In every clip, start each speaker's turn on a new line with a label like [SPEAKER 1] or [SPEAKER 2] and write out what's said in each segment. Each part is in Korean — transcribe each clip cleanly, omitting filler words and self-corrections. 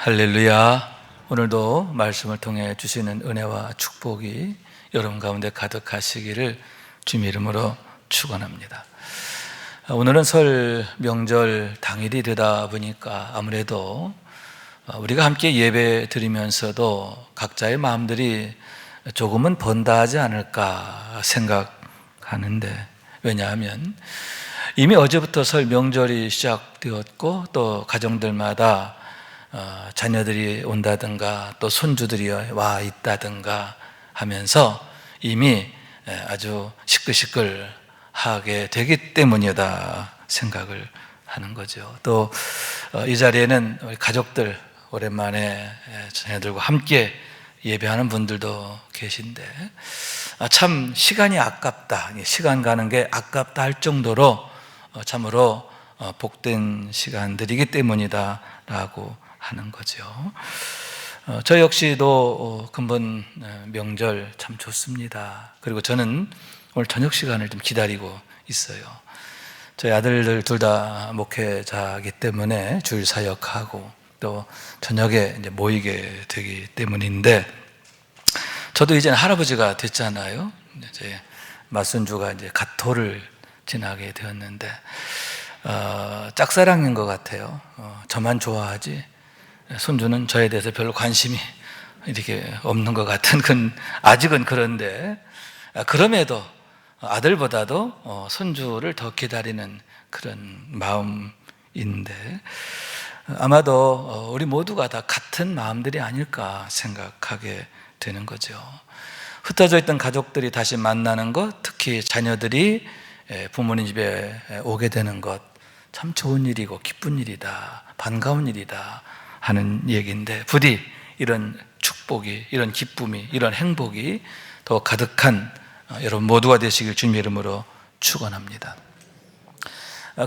[SPEAKER 1] 할렐루야. 오늘도 말씀을 통해 주시는 은혜와 축복이 여러분 가운데 가득하시기를 주님의 이름으로 축원합니다. 오늘은 설 명절 당일이 되다 보니까 아무래도 우리가 함께 예배 드리면서도 각자의 마음들이 조금은 번다하지 않을까 생각하는데, 왜냐하면 이미 어제부터 설 명절이 시작되었고 또 가정들마다 자녀들이 온다든가 또 손주들이 와 있다든가 하면서 이미 아주 시끌시끌하게 되기 때문이다 생각을 하는 거죠. 또 이 자리에는 우리 가족들 오랜만에 자녀들과 함께 예배하는 분들도 계신데 참 시간이 아깝다, 시간 가는 게 아깝다 할 정도로 참으로 복된 시간들이기 때문이다 라고 하는 거죠. 저 역시도 근본 명절 참 좋습니다. 그리고 저는 오늘 저녁 시간을 좀 기다리고 있어요. 저희 아들들 둘 다 목회자이기 때문에 주일 사역하고 또 저녁에 이제 모이게 되기 때문인데, 저도 이제는 할아버지가 됐잖아요. 이제 맞손주가 이제 갓토를 지나게 되었는데 짝사랑인 것 같아요. 저만 좋아하지 손주는 저에 대해서 별로 관심이 이렇게 없는 것 같은 아직은 그런데, 그럼에도 아들보다도 손주를 더 기다리는 그런 마음인데, 아마도 우리 모두가 다 같은 마음들이 아닐까 생각하게 되는 거죠. 흩어져 있던 가족들이 다시 만나는 것, 특히 자녀들이 부모님 집에 오게 되는 것, 참 좋은 일이고 기쁜 일이다, 반가운 일이다 하는 얘기인데, 부디 이런 축복이, 이런 기쁨이, 이런 행복이 더 가득한 여러분 모두가 되시길 주님의 이름으로 축원합니다.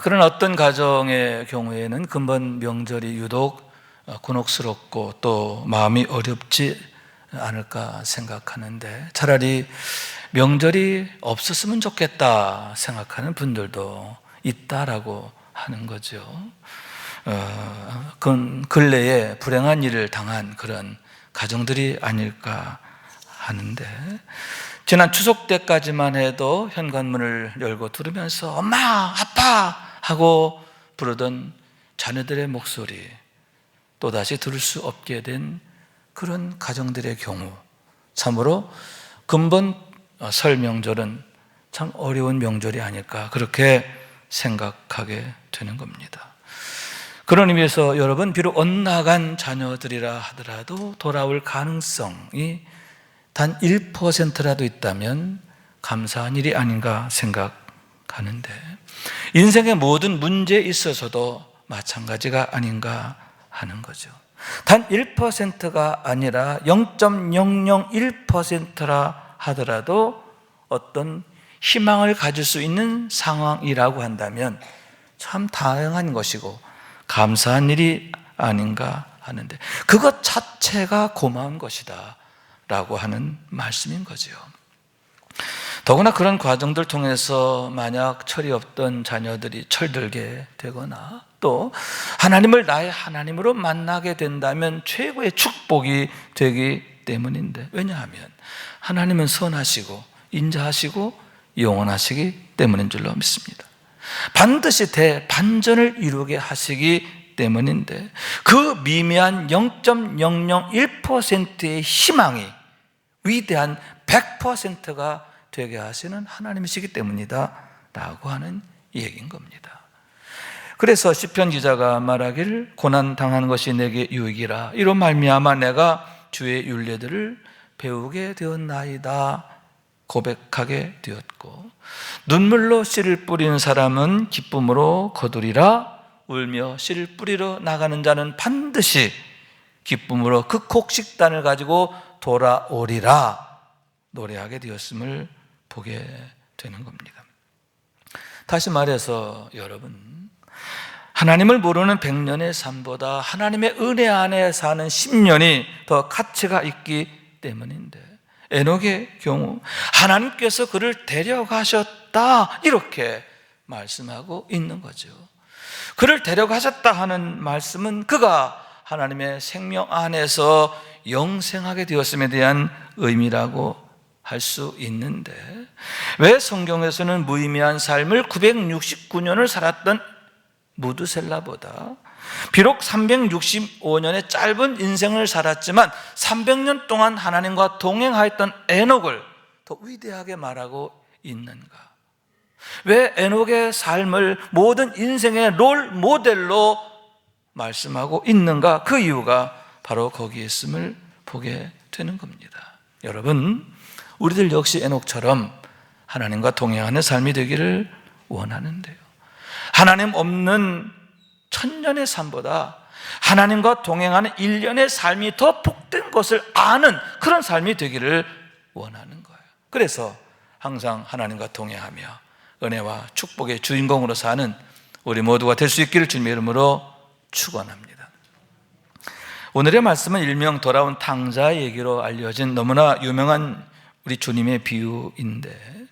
[SPEAKER 1] 그런 어떤 가정의 경우에는 근본 명절이 유독 곤혹스럽고 또 마음이 어렵지 않을까 생각하는데, 차라리 명절이 없었으면 좋겠다 생각하는 분들도 있다라고 하는 거죠. 근래에 불행한 일을 당한 그런 가정들이 아닐까 하는데, 지난 추석 때까지만 해도 현관문을 열고 들으면서 엄마, 아빠 하고 부르던 자녀들의 목소리 또다시 들을 수 없게 된 그런 가정들의 경우, 참으로 근본 설 명절은 참 어려운 명절이 아닐까 그렇게 생각하게 되는 겁니다. 그런 의미에서 여러분, 비록 엇나간 자녀들이라 하더라도 돌아올 가능성이 단 1%라도 있다면 감사한 일이 아닌가 생각하는데, 인생의 모든 문제에 있어서도 마찬가지가 아닌가 하는 거죠. 단 1%가 아니라 0.001%라 하더라도 어떤 희망을 가질 수 있는 상황이라고 한다면 참 다양한 것이고 감사한 일이 아닌가 하는데, 그것 자체가 고마운 것이다 라고 하는 말씀인 거죠. 더구나 그런 과정들 통해서 만약 철이 없던 자녀들이 철들게 되거나 또 하나님을 나의 하나님으로 만나게 된다면 최고의 축복이 되기 때문인데, 왜냐하면 하나님은 선하시고 인자하시고 영원하시기 때문인 줄로 믿습니다. 반드시 대반전을 이루게 하시기 때문인데, 그 미미한 0.001%의 희망이 위대한 100%가 되게 하시는 하나님이시기 때문이다 라고 하는 얘기인 겁니다. 그래서 시편 기자가 말하기를 고난 당하는 것이 내게 유익이라, 이로 말미암아 내가 주의 율례들을 배우게 되었나이다 고백하게 되었고, 눈물로 씨를 뿌리는 사람은 기쁨으로 거두리라, 울며 씨를 뿌리러 나가는 자는 반드시 기쁨으로 그 곡식단을 가지고 돌아오리라 노래하게 되었음을 보게 되는 겁니다. 다시 말해서 여러분, 하나님을 모르는 100년의 삶보다 하나님의 은혜 안에 사는 10년이 더 가치가 있기 때문인데, 에녹의 경우 하나님께서 그를 데려가셨다 이렇게 말씀하고 있는 거죠. 그를 데려가셨다 하는 말씀은 그가 하나님의 생명 안에서 영생하게 되었음에 대한 의미라고 할 수 있는데, 왜 성경에서는 무의미한 삶을 969년을 살았던 무드셀라보다 비록 365년의 짧은 인생을 살았지만 300년 동안 하나님과 동행하였던 에녹을 더 위대하게 말하고 있는가? 왜 에녹의 삶을 모든 인생의 롤 모델로 말씀하고 있는가? 그 이유가 바로 거기에 있음을 보게 되는 겁니다. 여러분, 우리들 역시 에녹처럼 하나님과 동행하는 삶이 되기를 원하는데요, 하나님 없는 천년의 삶보다 하나님과 동행하는 1년의 삶이 더 복된 것을 아는 그런 삶이 되기를 원하는 거예요. 그래서 항상 하나님과 동행하며 은혜와 축복의 주인공으로 사는 우리 모두가 될 수 있기를 주님의 이름으로 축원합니다. 오늘의 말씀은 일명 돌아온 탕자 얘기로 알려진 너무나 유명한 우리 주님의 비유인데,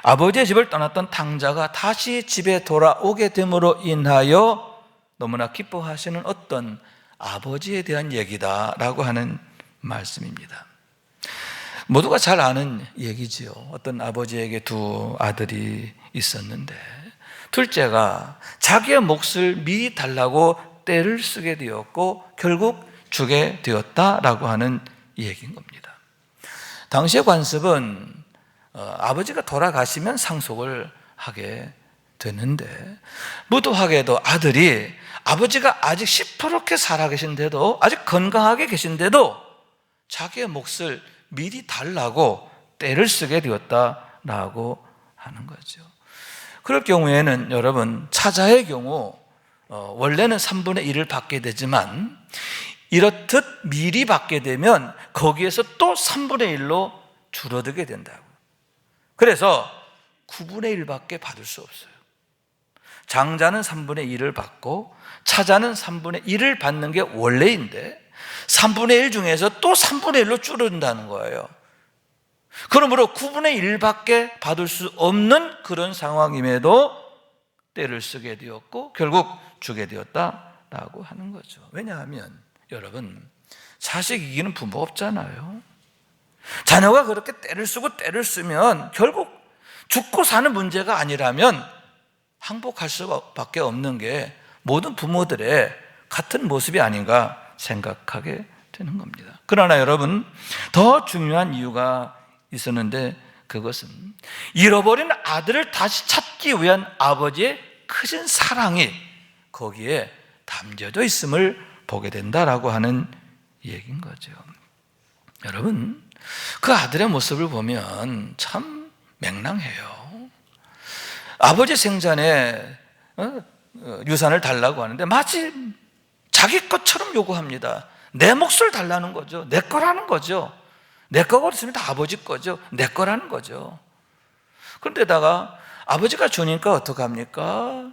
[SPEAKER 1] 아버지의 집을 떠났던 탕자가 다시 집에 돌아오게 됨으로 인하여 너무나 기뻐하시는 어떤 아버지에 대한 얘기다라고 하는 말씀입니다. 모두가 잘 아는 얘기지요. 어떤 아버지에게 두 아들이 있었는데 둘째가 자기의 몫을 미리 달라고 떼를 쓰게 되었고 결국 주게 되었다라고 하는 얘기인 겁니다. 당시의 관습은 아버지가 돌아가시면 상속을 하게 되는데, 무도하게도 아들이 아버지가 아직 시퍼렇게 살아계신데도, 아직 건강하게 계신데도 자기의 몫을 미리 달라고 떼를 쓰게 되었다라고 하는 거죠. 그럴 경우에는 여러분, 차자의 경우 원래는 3분의 1을 받게 되지만 이렇듯 미리 받게 되면 거기에서 또 3분의 1로 줄어들게 된다고. 그래서 9분의 1밖에 받을 수 없어요. 장자는 3분의 1을 받고 차자는 3분의 1을 받는 게 원래인데 3분의 1 중에서 또 3분의 1로 줄어든다는 거예요. 그러므로 9분의 1밖에 받을 수 없는 그런 상황임에도 떼를 쓰게 되었고 결국 주게 되었다라고 하는 거죠. 왜냐하면 여러분, 자식 이기는 부모 없잖아요. 자녀가 그렇게 떼를 쓰고 떼를 쓰면 결국 죽고 사는 문제가 아니라면 항복할 수밖에 없는 게 모든 부모들의 같은 모습이 아닌가 생각하게 되는 겁니다. 그러나 여러분, 더 중요한 이유가 있었는데 그것은 잃어버린 아들을 다시 찾기 위한 아버지의 크신 사랑이 거기에 담겨져 있음을 보게 된다라고 하는 얘기인 거죠. 여러분, 그 아들의 모습을 보면 참 맹랑해요. 아버지 생전에 유산을 달라고 하는데 마치 자기 것처럼 요구합니다. 내 몫을 달라는 거죠. 내 거라는 거죠. 내 거가 없으면 다 아버지 거죠. 내 거라는 거죠. 그런데다가 아버지가 주니까 어떡합니까?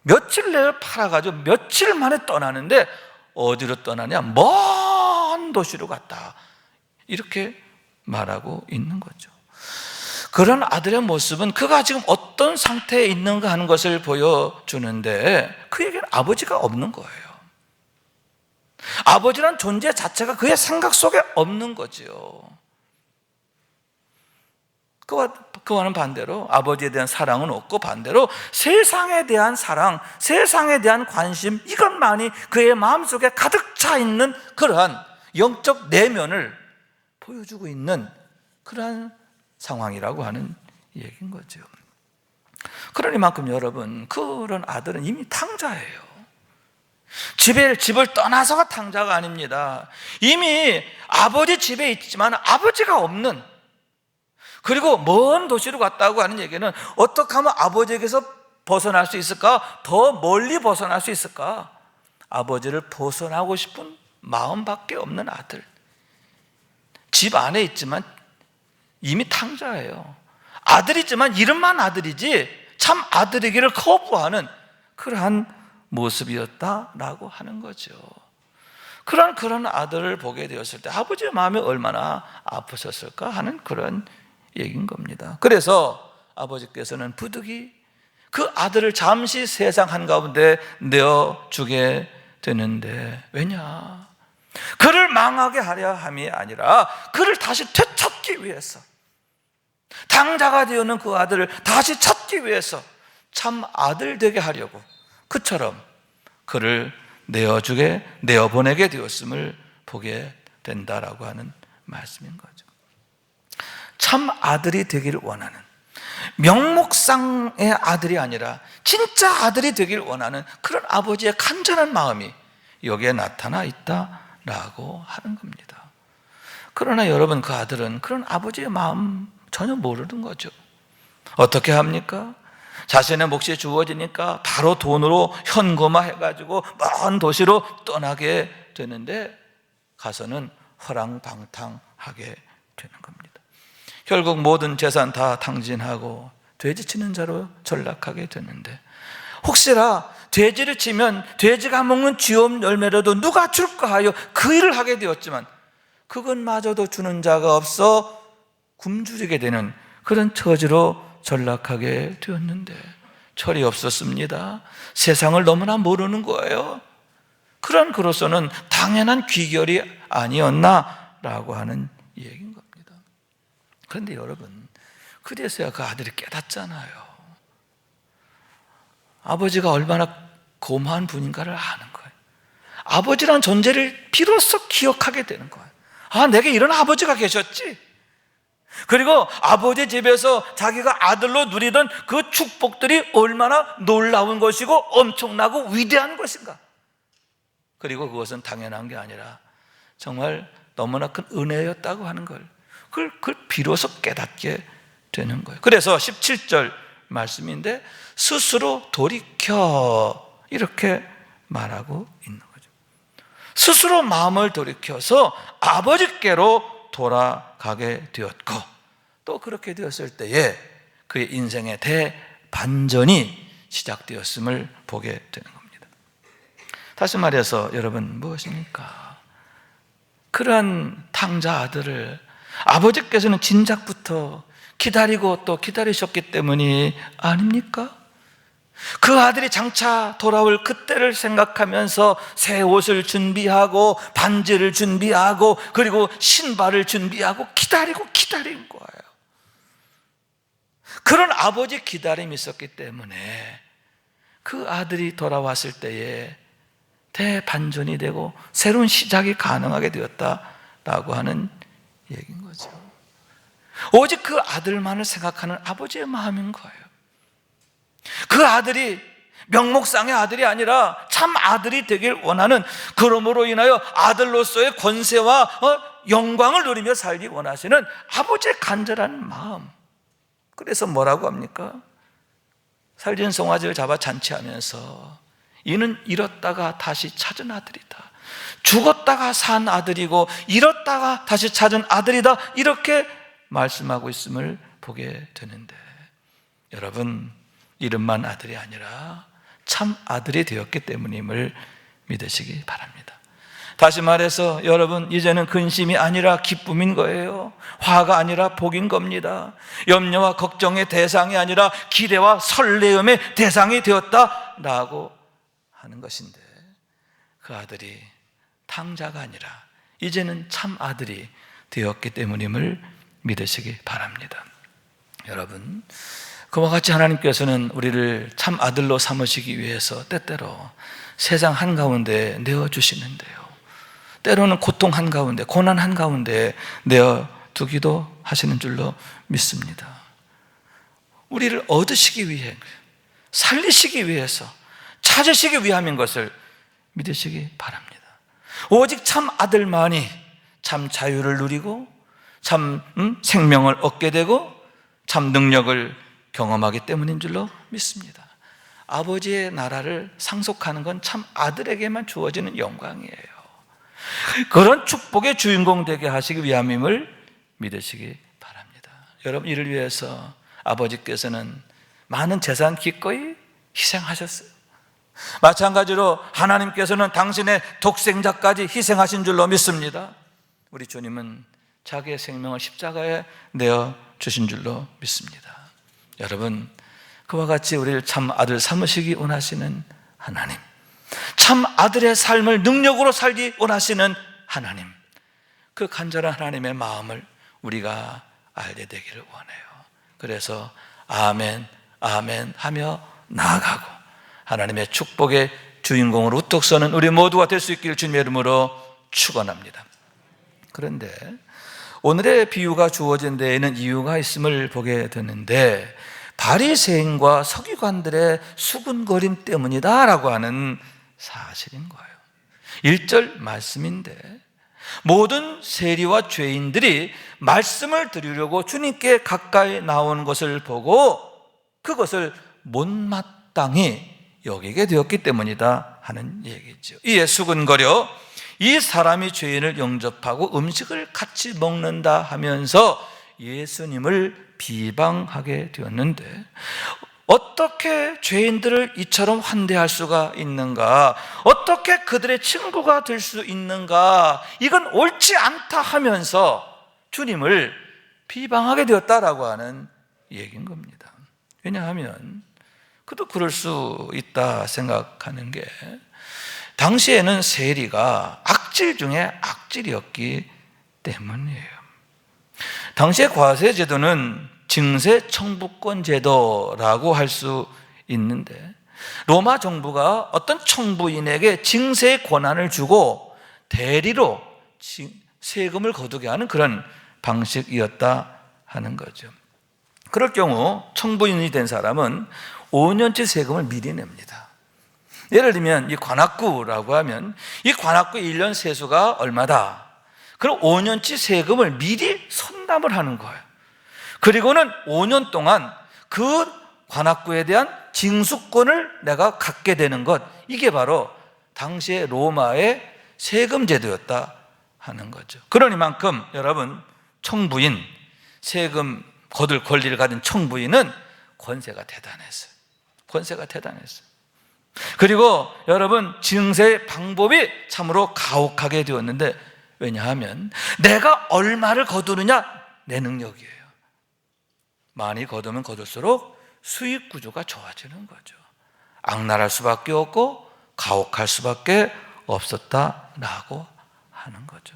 [SPEAKER 1] 며칠 내에 팔아가지고 며칠 만에 떠나는데 어디로 떠나냐? 먼 도시로 갔다. 이렇게 말하고 있는 거죠. 그런 아들의 모습은 그가 지금 어떤 상태에 있는가 하는 것을 보여주는데 그에게는 아버지가 없는 거예요. 아버지란 존재 자체가 그의 생각 속에 없는 거죠. 그와는 반대로 아버지에 대한 사랑은 없고 반대로 세상에 대한 사랑, 세상에 대한 관심, 이것만이 그의 마음속에 가득 차 있는 그러한 영적 내면을 보여주고 있는 그러한 상황이라고 하는 얘기인 거죠. 그러니만큼 여러분, 그런 아들은 이미 탕자예요. 집을 떠나서가 탕자가 아닙니다. 이미 아버지 집에 있지만 아버지가 없는, 그리고 먼 도시로 갔다고 하는 얘기는 어떻게 하면 아버지에게서 벗어날 수 있을까? 더 멀리 벗어날 수 있을까? 아버지를 벗어나고 싶은 마음밖에 없는 아들. 집 안에 있지만 이미 탕자예요. 아들이지만 이름만 아들이지 참 아들이기를 거부하는 그러한 모습이었다라고 하는 거죠. 그런 아들을 보게 되었을 때 아버지의 마음이 얼마나 아프셨을까 하는 그런 얘기인 겁니다. 그래서 아버지께서는 부득이 그 아들을 잠시 세상 한가운데 내어주게 되는데, 왜냐? 그를 망하게 하려 함이 아니라 그를 다시 되찾기 위해서, 당자가 되었는 그 아들을 다시 찾기 위해서 참 아들 되게 하려고 그처럼 그를 내어보내게 되었음을 보게 된다라고 하는 말씀인 거죠. 참 아들이 되기를 원하는, 명목상의 아들이 아니라 진짜 아들이 되기를 원하는 그런 아버지의 간절한 마음이 여기에 나타나 있다라고 하는 겁니다. 그러나 여러분, 그 아들은 그런 아버지의 마음 전혀 모르는 거죠. 어떻게 합니까? 자신의 몫이 주어지니까 바로 돈으로 현금화해가지고 먼 도시로 떠나게 되는데, 가서는 허랑방탕하게 되는 겁니다. 결국 모든 재산 다 탕진하고 돼지 치는 자로 전락하게 되는데, 혹시나 돼지를 치면 돼지가 먹는 쥐엄 열매라도 누가 줄까 하여 그 일을 하게 되었지만, 그것마저도 주는 자가 없어 굶주리게 되는 그런 처지로 전락하게 되었는데, 철이 없었습니다. 세상을 너무나 모르는 거예요. 그런 그로서는 당연한 귀결이 아니었나라고 하는 얘기인 겁니다. 그런데 여러분, 그래서야 그 아들이 깨닫잖아요. 아버지가 얼마나 고마운 분인가를 아는 거예요. 아버지란 존재를 비로소 기억하게 되는 거예요. 아, 내게 이런 아버지가 계셨지. 그리고 아버지 집에서 자기가 아들로 누리던 그 축복들이 얼마나 놀라운 것이고 엄청나고 위대한 것인가. 그리고 그것은 당연한 게 아니라 정말 너무나 큰 은혜였다고 하는 걸, 그걸 비로소 깨닫게 되는 거예요. 그래서 17절 말씀인데, 스스로 돌이켜, 이렇게 말하고 있는 거죠. 스스로 마음을 돌이켜서 아버지께로 돌아가게 되었고, 또 그렇게 되었을 때에 그의 인생의 대반전이 시작되었음을 보게 되는 겁니다. 다시 말해서 여러분, 무엇입니까? 그러한 탕자 아들을 아버지께서는 진작부터 기다리고 또 기다리셨기 때문이 아닙니까? 그 아들이 장차 돌아올 그때를 생각하면서 새 옷을 준비하고 반지를 준비하고 그리고 신발을 준비하고 기다린 거예요. 그런 아버지 기다림이 있었기 때문에 그 아들이 돌아왔을 때에 대반전이 되고 새로운 시작이 가능하게 되었다라고 하는 얘기인 거죠. 오직 그 아들만을 생각하는 아버지의 마음인 거예요. 그 아들이 명목상의 아들이 아니라 참 아들이 되길 원하는, 그러므로 인하여 아들로서의 권세와 영광을 누리며 살기 원하시는 아버지의 간절한 마음. 그래서 뭐라고 합니까? 살진 송아지를 잡아 잔치하면서 이는 잃었다가 다시 찾은 아들이다, 죽었다가 산 아들이고 잃었다가 다시 찾은 아들이다, 이렇게 말씀하고 있음을 보게 되는데, 여러분, 이름만 아들이 아니라 참 아들이 되었기 때문임을 믿으시기 바랍니다. 다시 말해서 여러분, 이제는 근심이 아니라 기쁨인 거예요. 화가 아니라 복인 겁니다. 염려와 걱정의 대상이 아니라 기대와 설레음의 대상이 되었다라고 하는 것인데, 그 아들이 탕자가 아니라 이제는 참 아들이 되었기 때문임을 믿으시기 바랍니다. 여러분, 그와 같이 하나님께서는 우리를 참 아들로 삼으시기 위해서 때때로 세상 한가운데 내어주시는데요, 때로는 고통 한가운데, 고난 한가운데 내어두기도 하시는 줄로 믿습니다. 우리를 얻으시기 위해, 살리시기 위해서, 찾으시기 위함인 것을 믿으시기 바랍니다. 오직 참 아들만이 참 자유를 누리고 참 생명을 얻게 되고 참 능력을 경험하기 때문인 줄로 믿습니다. 아버지의 나라를 상속하는 건 참 아들에게만 주어지는 영광이에요. 그런 축복의 주인공 되게 하시기 위함임을 믿으시기 바랍니다. 여러분, 이를 위해서 아버지께서는 많은 재산 기꺼이 희생하셨어요. 마찬가지로 하나님께서는 당신의 독생자까지 희생하신 줄로 믿습니다. 우리 주님은 자기의 생명을 십자가에 내어주신 줄로 믿습니다. 여러분, 그와 같이 우리를 참 아들 삼으시기 원하시는 하나님, 참 아들의 삶을 능력으로 살기 원하시는 하나님, 그 간절한 하나님의 마음을 우리가 알게 되기를 원해요. 그래서 아멘, 아멘 하며 나아가고 하나님의 축복의 주인공으로 우뚝 서는 우리 모두가 될 수 있기를 주님의 이름으로 축원합니다. 그런데 오늘의 비유가 주어진 데에는 이유가 있음을 보게 되는데, 바리새인과 서기관들의 수군거림 때문이다라고 하는 사실인 거예요. 1절 말씀인데, 모든 세리와 죄인들이 말씀을 들으려고 주님께 가까이 나오는 것을 보고 그것을 못마땅히 여기게 되었기 때문이다 하는 얘기죠. 이에 수군거려 이 사람이 죄인을 영접하고 음식을 같이 먹는다 하면서 예수님을 비방하게 되었는데, 어떻게 죄인들을 이처럼 환대할 수가 있는가? 어떻게 그들의 친구가 될 수 있는가? 이건 옳지 않다 하면서 주님을 비방하게 되었다라고 하는 얘기인 겁니다. 왜냐하면 그도 그럴 수 있다 생각하는 게, 당시에는 세리가 악질 중에 악질이었기 때문이에요. 당시의 과세제도는 증세 청부권 제도라고 할 수 있는데, 로마 정부가 어떤 청부인에게 증세의 권한을 주고 대리로 세금을 거두게 하는 그런 방식이었다 하는 거죠. 그럴 경우 청부인이 된 사람은 5년치 세금을 미리 냅니다. 예를 들면 이 관악구라고 하면 이 관악구 1년 세수가 얼마다, 그럼 5년치 세금을 미리 선담을 하는 거예요. 그리고는 5년 동안 그 관악구에 대한 징수권을 내가 갖게 되는 것, 이게 바로 당시의 로마의 세금 제도였다 하는 거죠. 그러니만큼 여러분, 청부인, 세금 거둘 권리를 가진 청부인은 권세가 대단했어요. 권세가 대단했어요. 그리고 여러분, 증세의 방법이 참으로 가혹하게 되었는데, 왜냐하면 내가 얼마를 거두느냐, 내 능력이에요. 많이 거두면 거둘수록 수익 구조가 좋아지는 거죠. 악랄할 수밖에 없고 가혹할 수밖에 없었다라고 하는 거죠.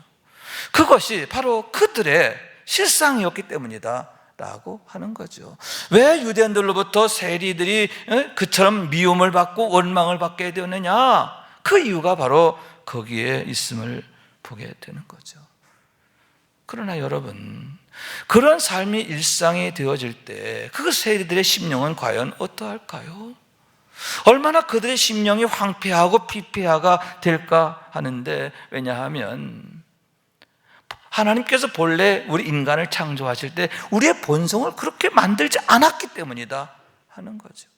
[SPEAKER 1] 그것이 바로 그들의 실상이었기 때문이다 라고 하는 거죠. 왜 유대인들로부터 세리들이 그처럼 미움을 받고 원망을 받게 되었느냐? 그 이유가 바로 거기에 있음을 보게 되는 거죠. 그러나 여러분, 그런 삶이 일상이 되어질 때 그 세리들의 심령은 과연 어떠할까요? 얼마나 그들의 심령이 황폐하고 피폐하가 될까 하는데, 왜냐하면 하나님께서 본래 우리 인간을 창조하실 때 우리의 본성을 그렇게 만들지 않았기 때문이다 하는 거죠.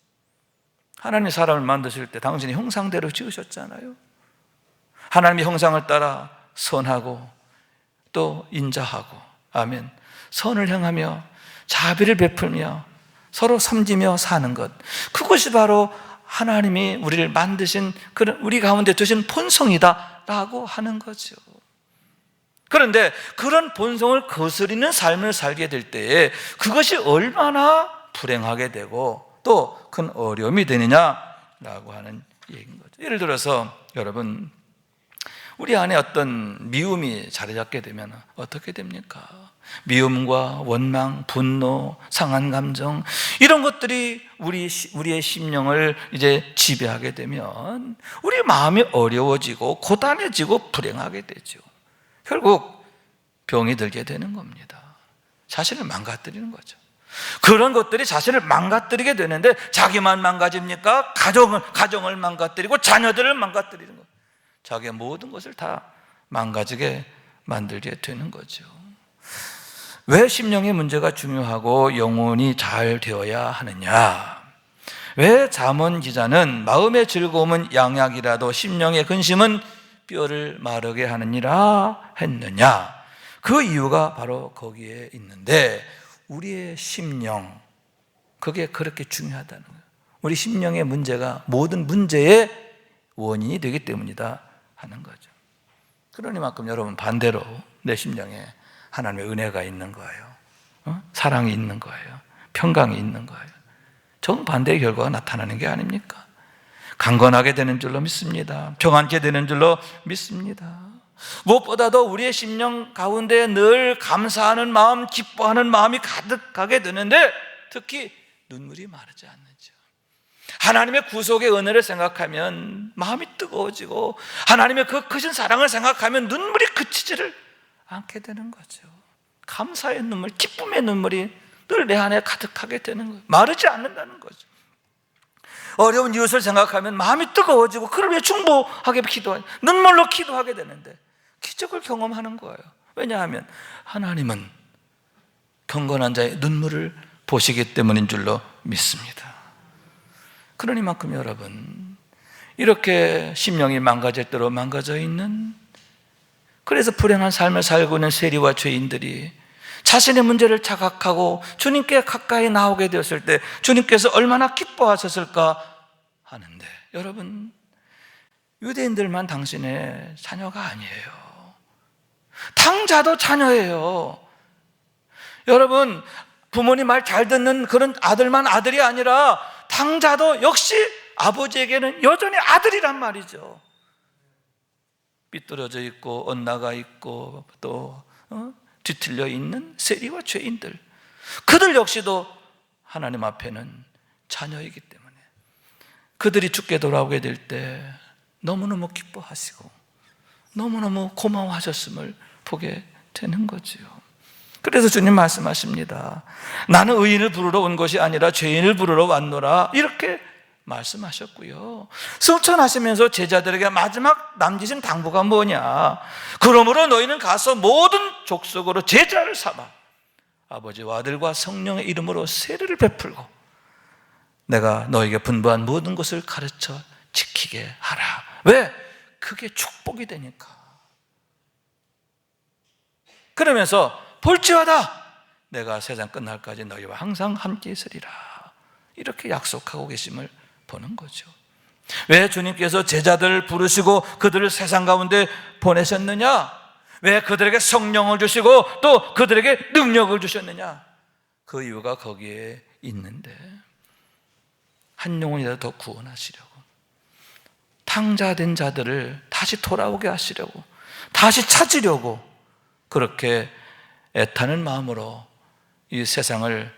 [SPEAKER 1] 하나님이 사람을 만드실 때 당신의 형상대로 지으셨잖아요. 하나님의 형상을 따라 선하고 또 인자하고, 아멘, 선을 행하며 자비를 베풀며 서로 섬기며 사는 것, 그것이 바로 하나님이 우리를 만드신 그런 우리 가운데 두신 본성이다라고 하는 거죠. 그런데 그런 본성을 거스리는 삶을 살게 될 때에 그것이 얼마나 불행하게 되고 또 큰 어려움이 되느냐라고 하는 얘기인 거죠. 예를 들어서 여러분, 우리 안에 어떤 미움이 자리 잡게 되면 어떻게 됩니까? 미움과 원망, 분노, 상한 감정, 이런 것들이 우리의 심령을 이제 지배하게 되면 우리 마음이 어려워지고 고단해지고 불행하게 되죠. 결국 병이 들게 되는 겁니다. 자신을 망가뜨리는 거죠. 그런 것들이 자신을 망가뜨리게 되는데, 자기만 망가집니까? 가정을 망가뜨리고 자녀들을 망가뜨리는 거예요. 자기의 모든 것을 다 망가지게 만들게 되는 거죠. 왜 심령의 문제가 중요하고 영혼이 잘 되어야 하느냐? 왜 잠언 기자는 마음의 즐거움은 양약이라도 심령의 근심은 뼈를 마르게 하느니라 했느냐? 그 이유가 바로 거기에 있는데, 우리의 심령, 그게 그렇게 중요하다는 거예요. 우리 심령의 문제가 모든 문제의 원인이 되기 때문이다 하는 거죠. 그러니만큼 여러분, 반대로 내 심령에 하나님의 은혜가 있는 거예요. 사랑이 있는 거예요. 평강이 있는 거예요. 정반대의 결과가 나타나는 게 아닙니까? 강건하게 되는 줄로 믿습니다. 평안케 되는 줄로 믿습니다. 무엇보다도 우리의 심령 가운데 늘 감사하는 마음, 기뻐하는 마음이 가득하게 되는데 특히 눈물이 마르지 않는죠. 하나님의 구속의 은혜를 생각하면 마음이 뜨거워지고 하나님의 그 크신 사랑을 생각하면 눈물이 그치지를 않게 되는 거죠. 감사의 눈물, 기쁨의 눈물이 늘 내 안에 가득하게 되는 거예요. 마르지 않는다는 거죠. 어려운 이웃을 생각하면 마음이 뜨거워지고 그를 위해 중보하게 기도하고 눈물로 기도하게 되는데 기적을 경험하는 거예요. 왜냐하면 하나님은 경건한 자의 눈물을 보시기 때문인 줄로 믿습니다. 그러니만큼 여러분, 이렇게 심령이 망가질 대로 망가져 있는, 그래서 불행한 삶을 살고 있는 세리와 죄인들이 자신의 문제를 자각하고 주님께 가까이 나오게 되었을 때 주님께서 얼마나 기뻐하셨을까 하는데, 여러분, 유대인들만 당신의 자녀가 아니에요. 탕자도 자녀예요. 여러분, 부모님 말 잘 듣는 그런 아들만 아들이 아니라 탕자도 역시 아버지에게는 여전히 아들이란 말이죠. 삐뚤어져 있고 엇나가 있고 또 뒤틀려 있는 세리와 죄인들, 그들 역시도 하나님 앞에는 자녀이기 때문에 그들이 죽게 돌아오게 될 때 너무너무 기뻐하시고 너무너무 고마워하셨음을 보게 되는 거지요. 그래서 주님 말씀하십니다. 나는 의인을 부르러 온 것이 아니라 죄인을 부르러 왔노라, 이렇게 말씀하셨고요. 승천하시면서 제자들에게 마지막 남기신 당부가 뭐냐? 그러므로 너희는 가서 모든 족속으로 제자를 삼아 아버지와 아들과 성령의 이름으로 세례를 베풀고 내가 너에게 분부한 모든 것을 가르쳐 지키게 하라. 왜? 그게 축복이 되니까. 그러면서 볼지어다 내가 세상 끝날까지 너희와 항상 함께 있으리라, 이렇게 약속하고 계심을 보는 거죠. 왜 주님께서 제자들을 부르시고 그들을 세상 가운데 보내셨느냐? 왜 그들에게 성령을 주시고 또 그들에게 능력을 주셨느냐? 그 이유가 거기에 있는데, 한 영혼이라도 더 구원하시려고, 탕자된 자들을 다시 돌아오게 하시려고, 다시 찾으려고 그렇게 애타는 마음으로 이 세상을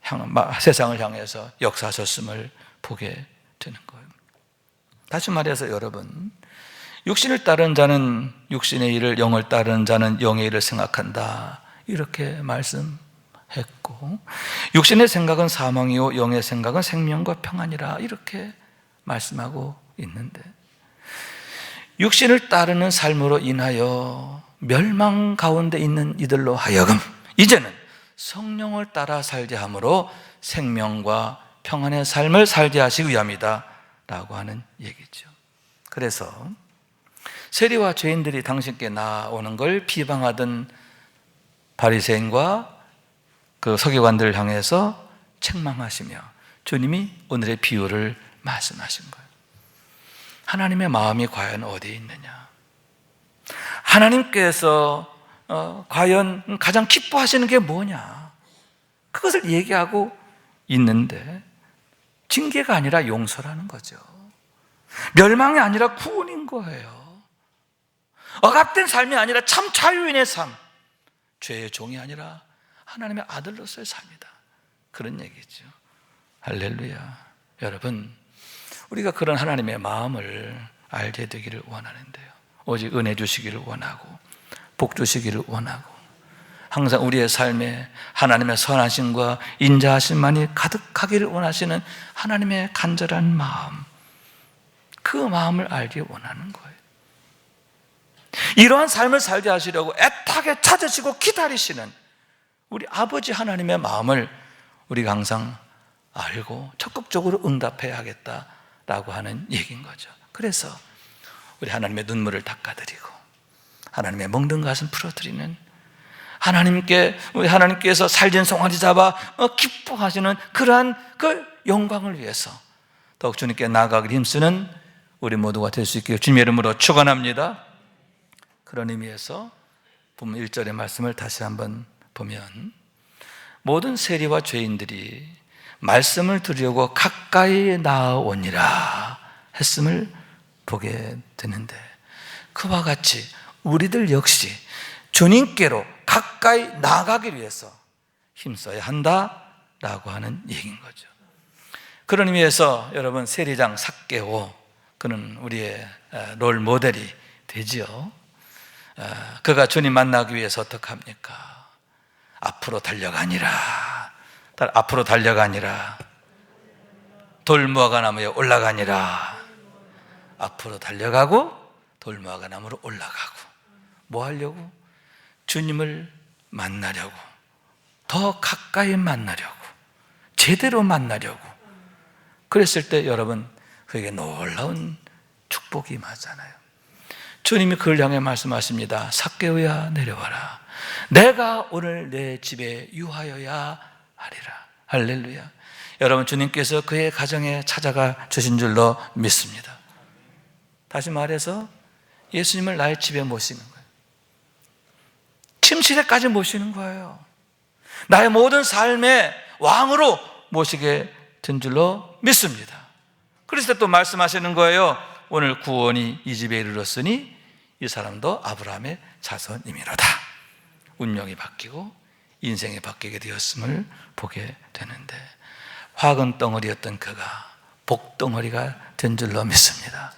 [SPEAKER 1] 향해서 역사하셨음을 보게 되는 거예요. 다시 말해서 여러분, 육신을 따르는 자는 육신의 일을, 영을 따르는 자는 영의 일을 생각한다, 이렇게 말씀했고, 육신의 생각은 사망이요 영의 생각은 생명과 평안이라, 이렇게 말씀하고 있는데, 육신을 따르는 삶으로 인하여 멸망 가운데 있는 이들로 하여금 이제는 성령을 따라 살게 함으로 생명과 평안의 삶을 살게 하시기 위함이다 라고 하는 얘기죠. 그래서 세리와 죄인들이 당신께 나오는 걸 비방하던 바리새인과 그 서기관들을 향해서 책망하시며 주님이 오늘의 비유를 말씀하신 거예요. 하나님의 마음이 과연 어디에 있느냐? 하나님께서 과연 가장 기뻐하시는 게 뭐냐? 그것을 얘기하고 있는데 징계가 아니라 용서라는 거죠. 멸망이 아니라 구원인 거예요. 억압된 삶이 아니라 참 자유인의 삶, 죄의 종이 아니라 하나님의 아들로서의 삶이다, 그런 얘기죠. 할렐루야. 여러분, 우리가 그런 하나님의 마음을 알게 되기를 원하는데요, 오직 은혜 주시기를 원하고 복 주시기를 원하고 항상 우리의 삶에 하나님의 선하심과 인자하심만이 가득하기를 원하시는 하나님의 간절한 마음, 그 마음을 알기 원하는 거예요. 이러한 삶을 살게 하시려고 애타게 찾으시고 기다리시는 우리 아버지 하나님의 마음을 우리가 항상 알고 적극적으로 응답해야 하겠다라고 하는 얘기인 거죠. 그래서 우리 하나님의 눈물을 닦아드리고 하나님의 멍든 가슴 풀어드리는, 우리 하나님께서 살진 송아지 잡아 기뻐하시는 그러한 그 영광을 위해서 더욱 주님께 나아가기를 힘쓰는 우리 모두가 될 수 있기를 주님의 이름으로 축원합니다. 그런 의미에서 본문 1절의 말씀을 다시 한번 보면, 모든 세리와 죄인들이 말씀을 들으려고 가까이 나아오니라 했음을 보게 되는데, 그와 같이 우리들 역시 주님께로 가까이 나아가기 위해서 힘써야 한다라고 하는 얘기인 거죠. 그런 의미에서 여러분, 세리장 삭개오, 그는 우리의 롤 모델이 되지요. 그가 주님 만나기 위해서 어떻게 합니까? 앞으로 달려가니라. 앞으로 달려가니라. 돌무화과 나무에 올라가니라. 앞으로 달려가고 돌무화과 나무로 올라가고, 뭐 하려고? 주님을 만나려고, 더 가까이 만나려고, 제대로 만나려고. 그랬을 때 여러분, 그에게 놀라운 축복이 임하잖아요. 주님이 그를 향해 말씀하십니다. 삭개오야, 내려와라. 내가 오늘 내 집에 유하여야 하리라. 할렐루야. 여러분, 주님께서 그의 가정에 찾아가 주신 줄로 믿습니다. 다시 말해서 예수님을 나의 집에 모시는 거예요. 침실에까지 모시는 거예요. 나의 모든 삶의 왕으로 모시게 된 줄로 믿습니다. 그래서 또 말씀하시는 거예요. 오늘 구원이 이 집에 이르렀으니 이 사람도 아브라함의 자손임이로다. 운명이 바뀌고 인생이 바뀌게 되었음을 보게 되는데, 화근 덩어리였던 그가 복덩어리가 된 줄로 믿습니다.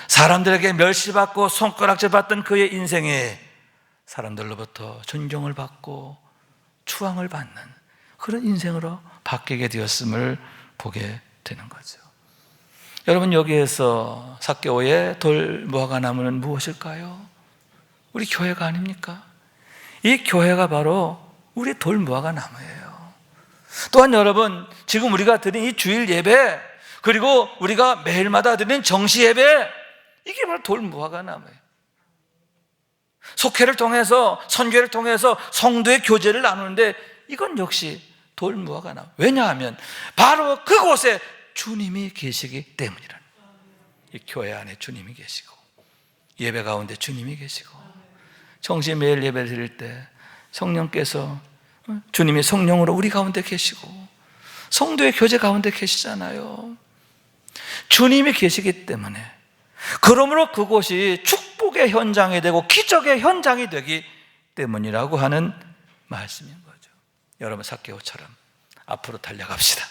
[SPEAKER 1] 사람들에게 멸시받고 손가락질 받던 그의 인생에 사람들로부터 존경을 받고 추앙을 받는 그런 인생으로 바뀌게 되었음을 보게 되는 거죠. 여러분, 여기에서 삭개오의 돌무화과 나무는 무엇일까요? 우리 교회가 아닙니까? 이 교회가 바로 우리 돌무화과 나무예요. 또한 여러분, 지금 우리가 드린 이 주일 예배, 그리고 우리가 매일마다 드리는 정시 예배, 이게 바로 돌무화과 나무예요. 속회를 통해서, 선교를 통해서 성도의 교제를 나누는데 이건 역시 돌무화과 나무. 왜냐하면 바로 그곳에 주님이 계시기 때문이라는 거예요. 이 교회 안에 주님이 계시고, 예배 가운데 주님이 계시고, 정시 매일 예배를 드릴 때 성령께서, 주님이 성령으로 우리 가운데 계시고 성도의 교제 가운데 계시잖아요. 주님이 계시기 때문에, 그러므로 그곳이 축복의 현장이 되고 기적의 현장이 되기 때문이라고 하는 말씀인 거죠. 여러분, 삭개오처럼 앞으로 달려갑시다.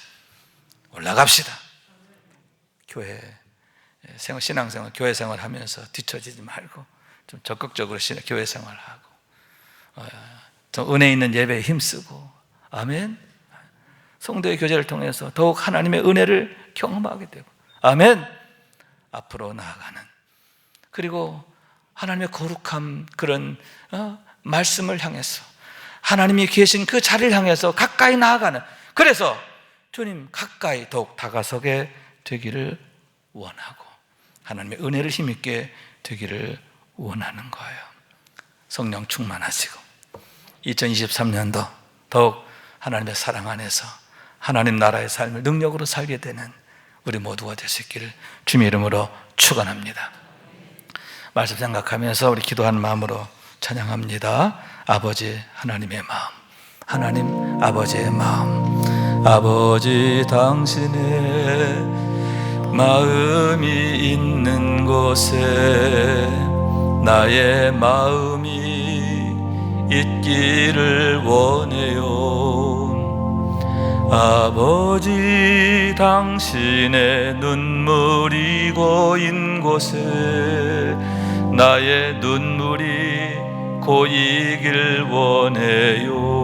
[SPEAKER 1] 올라갑시다. 교회 생활, 신앙생활, 교회 생활하면서 뒤처지지 말고 좀 적극적으로 교회 생활하고, 좀 은혜 있는 예배에 힘쓰고, 아멘. 성도의 교제를 통해서 더욱 하나님의 은혜를 경험하게 되고, 아멘. 앞으로 나아가는, 그리고 하나님의 거룩함, 그런 말씀을 향해서, 하나님이 계신 그 자리를 향해서 가까이 나아가는, 그래서 주님 가까이 더욱 다가서게 되기를 원하고 하나님의 은혜를 힘있게 되기를 원하는 거예요. 성령 충만하시고 2023년도 더욱 하나님의 사랑 안에서 하나님 나라의 삶을 능력으로 살게 되는 우리 모두가 될 수 있기를 주님의 이름으로 축원합니다. 말씀 생각하면서 우리 기도하는 마음으로 찬양합니다. 아버지 하나님의 마음, 하나님 아버지의 마음, 아버지 당신의 마음이 있는 곳에 나의 마음이 있기를 원해요. 아버지 당신의 눈물이 고인 곳에 나의 눈물이 고이길 원해요.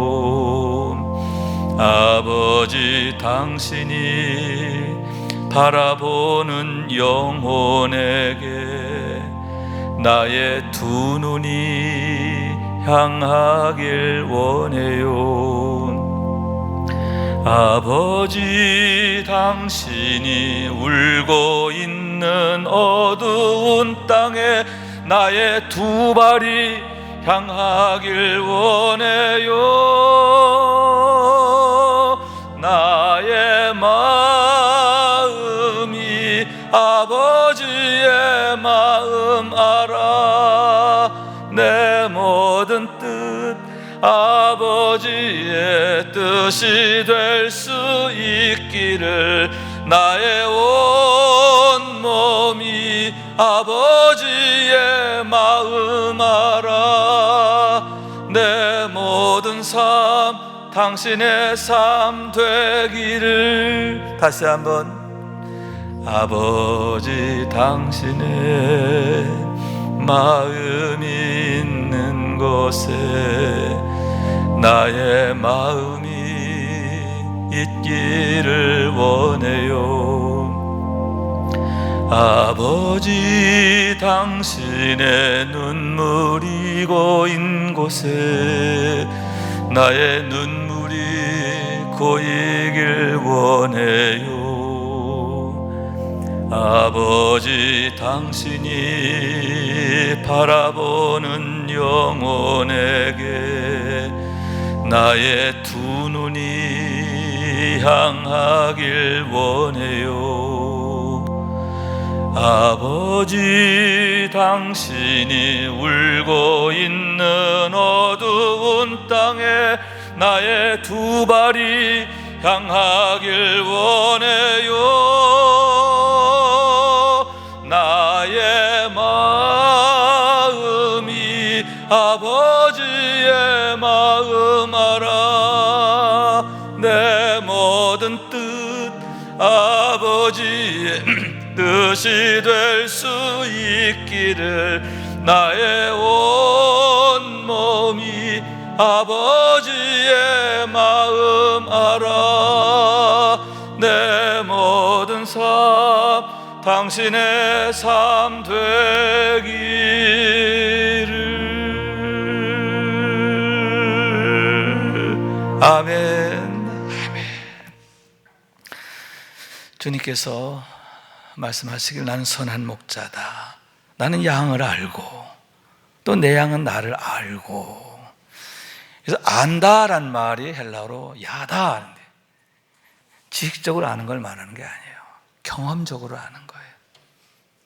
[SPEAKER 1] 아버지 당신이 바라보는 영혼에게 나의 두 눈이 향하길 원해요. 아버지 당신이 울고 있는 어두운 땅에 나의 두 발이 향하길 원해요. 나의 마음이 아버지의 마음 알아. 내 모든 뜻 아버지의 뜻이 될 수 있기를 나의 온 몸 아버지의 마음 알아. 내 모든 삶 당신의 삶 되기를. 다시 한번. 아버지 당신의 마음 있는 곳에 나의 마음이 있기를 원해요. 아버지 당신의 눈물이 고인 곳에 나의 눈물이 고이길 원해요. 아버지 당신이 바라보는 영혼에게 나의 두 눈이 향하길 원해요. 아버지 당신이 울고 있는 어두운 땅에 나의 두 발이 향하길 원해요. 나의 마음이 아버지의 마음 알아. 내 모든 뜻 아버지의 뜻이 될 수 있기를. 나의 온 몸이 아버지의 마음 알아. 내 모든 삶 당신의 삶 되기를. 아멘. 주님께서 말씀하시길 나는 선한 목자다. 나는 양을 알고 또 내 양은 나를 알고. 그래서 안다란 말이 헬라어로 야다 하는데 지식적으로 아는 걸 말하는 게 아니에요. 경험적으로 아는 거예요.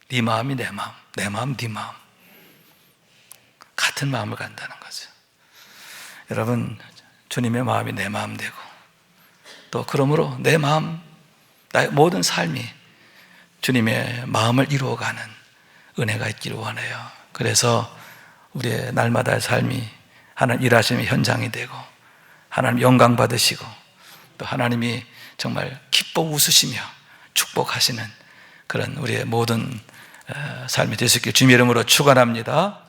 [SPEAKER 1] 네 마음이 내 마음, 내 마음 네 마음, 같은 마음을 간다는 거죠. 여러분, 주님의 마음이 내 마음 되고 또 그러므로 내 마음, 나의 모든 삶이 주님의 마음을 이루어가는 은혜가 있기를 원해요. 그래서 우리의 날마다의 삶이 하나님 일하시는 현장이 되고 하나님 영광 받으시고 또 하나님이 정말 기뻐 웃으시며 축복하시는 그런 우리의 모든 삶이 될 수 있길 주님의 이름으로 축원합니다.